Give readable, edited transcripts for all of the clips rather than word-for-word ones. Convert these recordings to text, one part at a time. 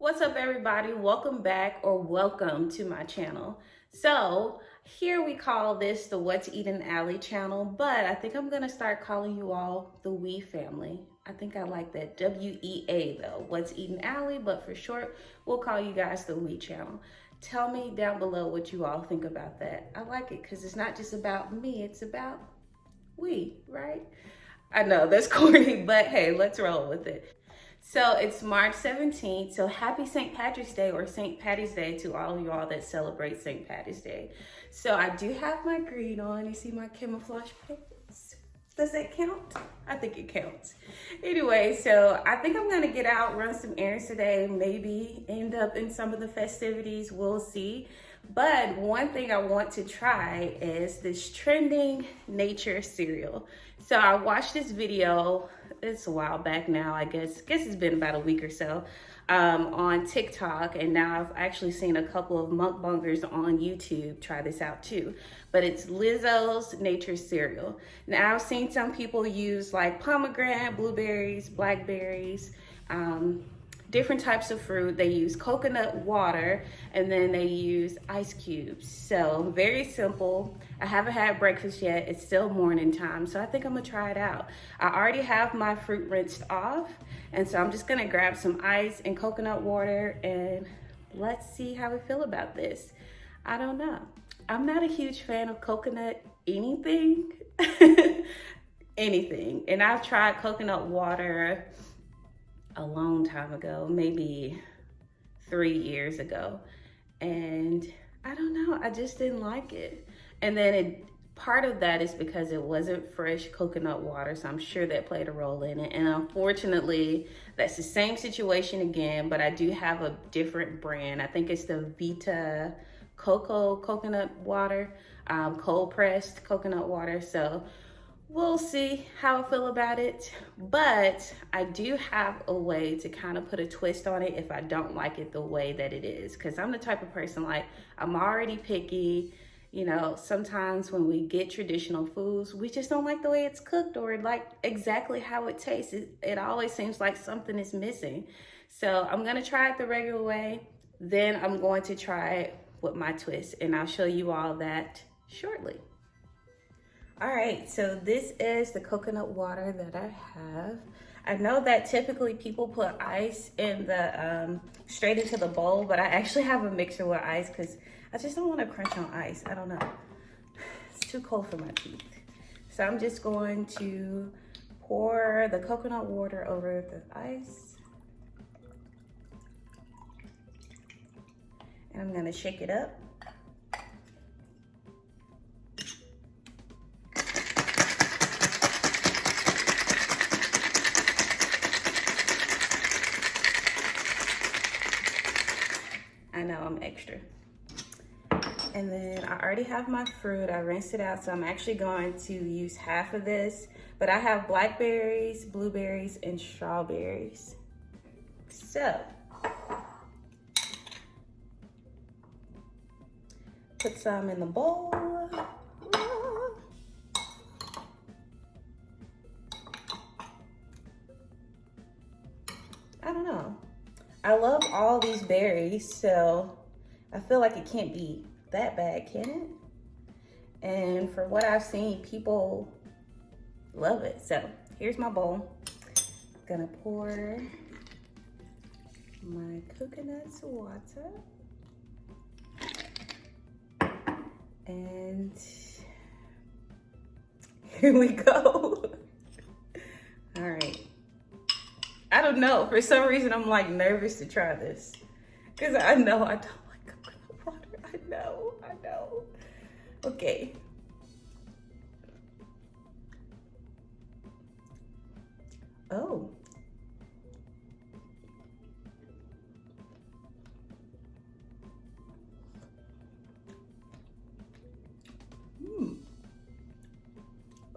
What's up, everybody? Welcome back or welcome to my channel. So here we call this the What's Eating Alley channel, but I think I'm gonna start calling you all the We family. I think I like that W.E.A though, What's Eating Alley, but for short, we'll call you guys the We channel. Tell me down below what you all think about that. I like it because it's not just about me, it's about we, right? I know that's corny, but hey, let's roll with it. So it's March 17th. So happy St. Patrick's Day or St. Patty's Day to all of y'all that celebrate St. Patty's Day. So I do have my green on. You see my camouflage pants? Does that count? I think it counts. Anyway, so I think I'm gonna get out, run some errands today, maybe end up in some of the festivities, we'll see. But one thing I want to try is this trending nature cereal. So I watched this video, it's a while back now, I guess it's been about a week or so, on TikTok, and now I've actually seen a couple of mukbangers on YouTube try this out too. But it's Lizzo's nature cereal. Now I've seen some people use like pomegranate, blueberries, blackberries, different types of fruit. They use coconut water and then they use ice cubes. So very simple. I haven't had breakfast yet. It's still morning time, so I think I'm gonna try it out. I already have my fruit rinsed off, and so I'm just gonna grab some ice and coconut water and let's see how we feel about this. I don't know. I'm not a huge fan of coconut anything. Anything. And I've tried coconut water a long time ago, maybe 3 years ago, and I don't know, I just didn't like it. And then part of that is because it wasn't fresh coconut water, so I'm sure that played a role in it. And unfortunately, that's the same situation again, but I do have a different brand. I think it's the Vita Coco coconut water, cold pressed coconut water. So we'll see how I feel about it, but I do have a way to kind of put a twist on it if I don't like it the way that it is, because I'm the type of person, like, I'm already picky. You know, sometimes when we get traditional foods, we just don't like the way it's cooked or like exactly how it tastes. It always seems like something is missing. So I'm gonna try it the regular way, then I'm going to try it with my twist, and I'll show you all that shortly. All right, so this is the coconut water that I have. I know that typically people put ice in the straight into the bowl, but I actually have a mixer with ice because I just don't want to crunch on ice. I don't know. It's too cold for my teeth. So I'm just going to pour the coconut water over the ice. And I'm gonna shake it up. I know I'm extra. And then I already have my fruit. I rinsed it out, so I'm actually going to use half of this. But I have blackberries, blueberries, and strawberries. So, put some in the bowl. I don't know. I love all these berries, so I feel like it can't be that bad, can it? And for what I've seen, people love it. So here's my bowl. I'm gonna pour my coconut water. And here we go. All right. I don't know, for some reason I'm like nervous to try this because I know I don't like coconut water. I know. Okay. Oh.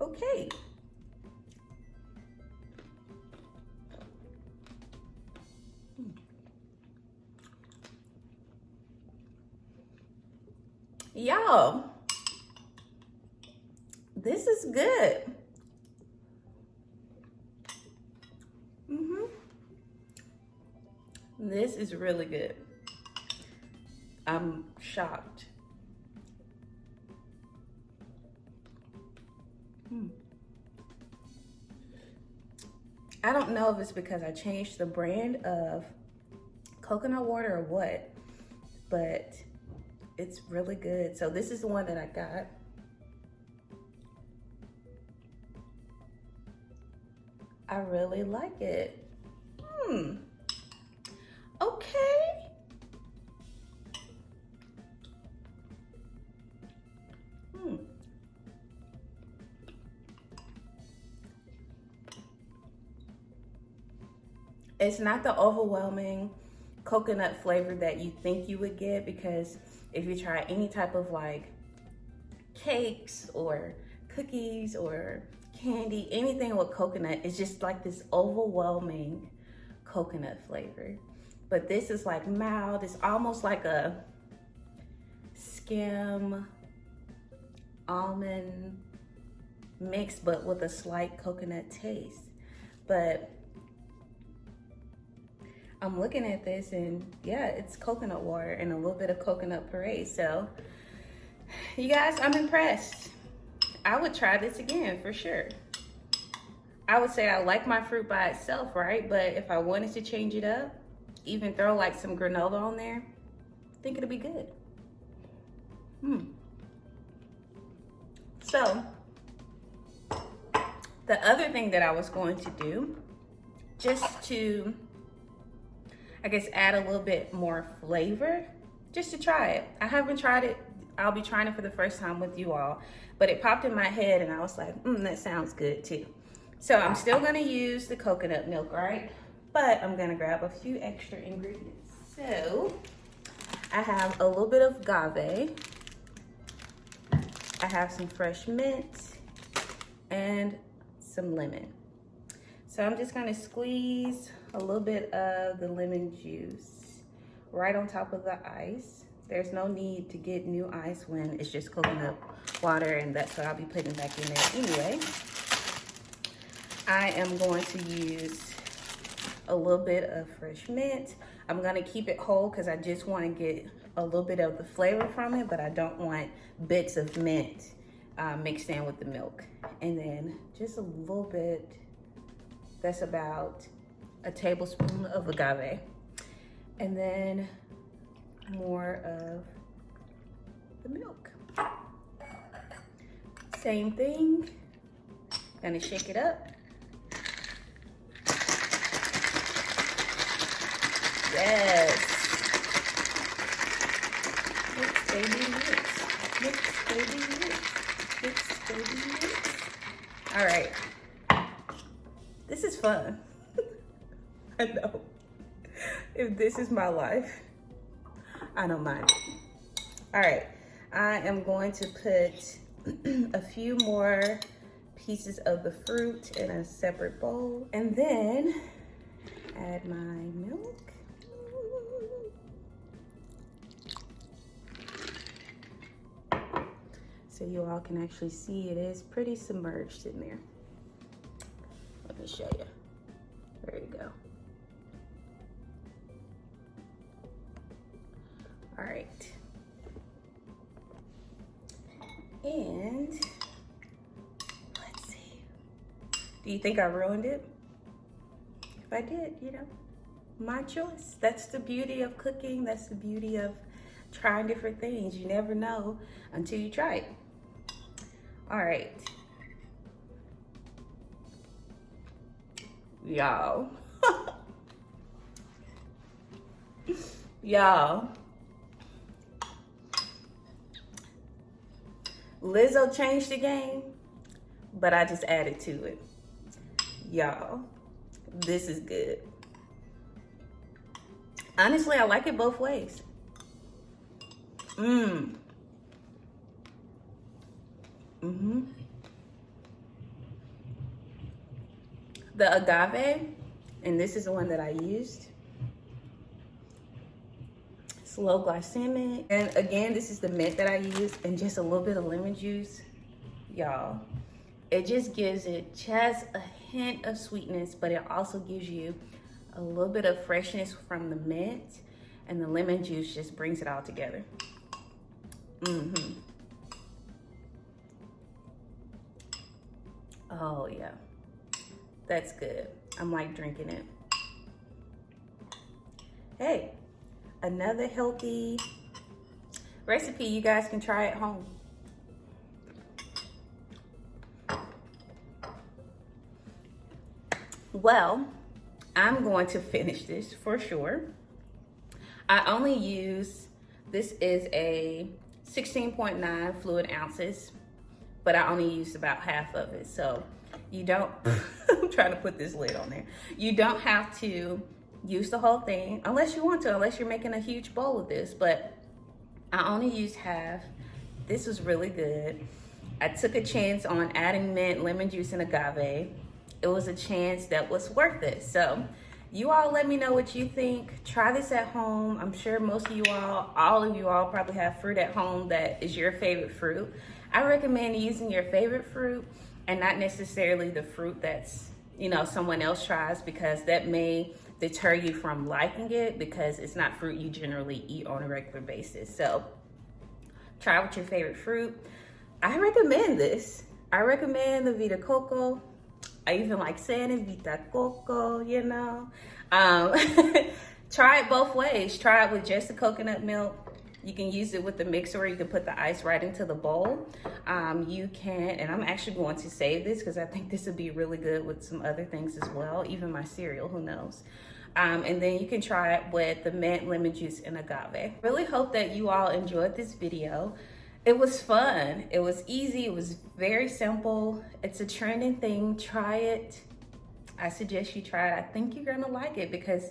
Okay. Y'all, this is good. This is really good. I'm shocked. I don't know if it's because I changed the brand of coconut water or what, but it's really good. So this is the one that I got. I really like it. Okay. It's not the overwhelming coconut flavor that you think you would get, because if you try any type of like cakes or cookies or candy, anything with coconut, it's just like this overwhelming coconut flavor. But this is like mild. It's almost like a skim almond mix, but with a slight coconut taste. But I'm looking at this and yeah, it's coconut water and a little bit of coconut puree. So you guys, I'm impressed. I would try this again for sure. I would say I like my fruit by itself, right? But if I wanted to change it up, even throw like some granola on there, I think it'll be good. So the other thing that I was going to do, just to, I guess, add a little bit more flavor, just to try it. I haven't tried it. I'll be trying it for the first time with you all, but it popped in my head and I was like, that sounds good too. So I'm still gonna use the coconut milk, right? But I'm gonna grab a few extra ingredients. So I have a little bit of agave. I have some fresh mint and some lemon. So I'm just gonna squeeze a little bit of the lemon juice right on top of the ice. There's no need to get new ice when it's just coconut water, and that's what I'll be putting back in there anyway. I am going to use a little bit of fresh mint. I'm gonna keep it whole because I just want to get a little bit of the flavor from it, but I don't want bits of mint mixed in with the milk. And then just a little bit, that's about a tablespoon of agave. And then more of the milk. Same thing, gonna shake it up. Yes. Mix, baby, mix. Mix, baby, mix. Mix, baby, mix. All right. This is fun. I know. If this is my life, I don't mind it. All right. I am going to put a few more pieces of the fruit in a separate bowl, and then add my milk. So you all can actually see it is pretty submerged in there. Let me show you. There you go. All right. And let's see. Do you think I ruined it? If I did, you know, my choice. That's the beauty of cooking. That's the beauty of trying different things. You never know until you try it. All right. Y'all. Y'all. Lizzo changed the game, but I just added to it. Y'all, this is good. Honestly, I like it both ways. The agave, and this is the one that I used. It's low glycemic. And again, this is the mint that I used, and just a little bit of lemon juice. Y'all, it just gives it just a hint of sweetness, but it also gives you a little bit of freshness from the mint, and the lemon juice just brings it all together. Oh yeah, that's good. I'm like drinking it. Hey, another healthy recipe you guys can try at home. Well, I'm going to finish this for sure. I only use, this is a 16.9 fluid ounces, but I only used about half of it. So you don't, I'm trying to put this lid on there. You don't have to use the whole thing unless you want to, unless you're making a huge bowl of this, but I only used half. This was really good. I took a chance on adding mint, lemon juice, and agave. It was a chance that was worth it. So you all let me know what you think. Try this at home. I'm sure most of you all of you all probably have fruit at home that is your favorite fruit. I recommend using your favorite fruit and not necessarily the fruit that's, you know, someone else tries, because that may deter you from liking it because it's not fruit you generally eat on a regular basis. So try with your favorite fruit. I recommend this. I recommend the Vita Coco. I even like saying it, Vita Coco, you know. Try it both ways. Try it with just the coconut milk. You can use it with the mixer, or you can put the ice right into the bowl. You can, and I'm actually going to save this because I think this would be really good with some other things as well, even my cereal, who knows. And then you can try it with the mint, lemon juice, and agave. Really hope that you all enjoyed this video. It was fun. It was easy. It was very simple. It's a trending thing. Try it. I suggest you try it. I think you're gonna like it because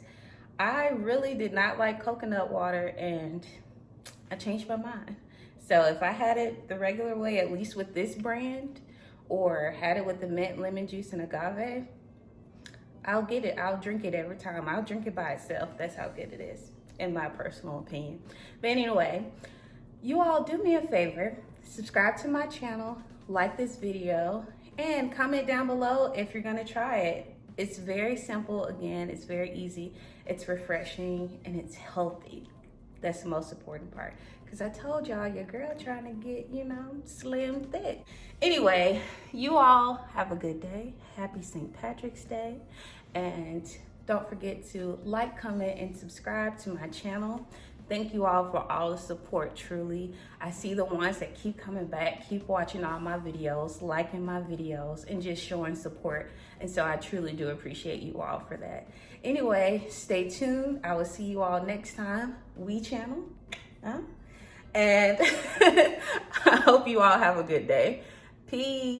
I really did not like coconut water and I changed my mind. So if I had it the regular way, at least with this brand, or had it with the mint, lemon juice, and agave, I'll get it. I'll drink it every time. I'll drink it by itself. That's how good it is, in my personal opinion. But anyway, you all do me a favor, subscribe to my channel, like this video, and comment down below if you're gonna try it. It's very simple, again, it's very easy, it's refreshing, and it's healthy. That's the most important part. Because I told y'all, your girl trying to get, you know, slim thick. Anyway, you all have a good day. Happy St. Patrick's Day. And don't forget to like, comment, and subscribe to my channel. Thank you all for all the support, truly. I see the ones that keep coming back, keep watching all my videos, liking my videos, and just showing support. And so I truly do appreciate you all for that. Anyway, stay tuned. I will see you all next time. W.E.A channel. And I hope you all have a good day. Peace.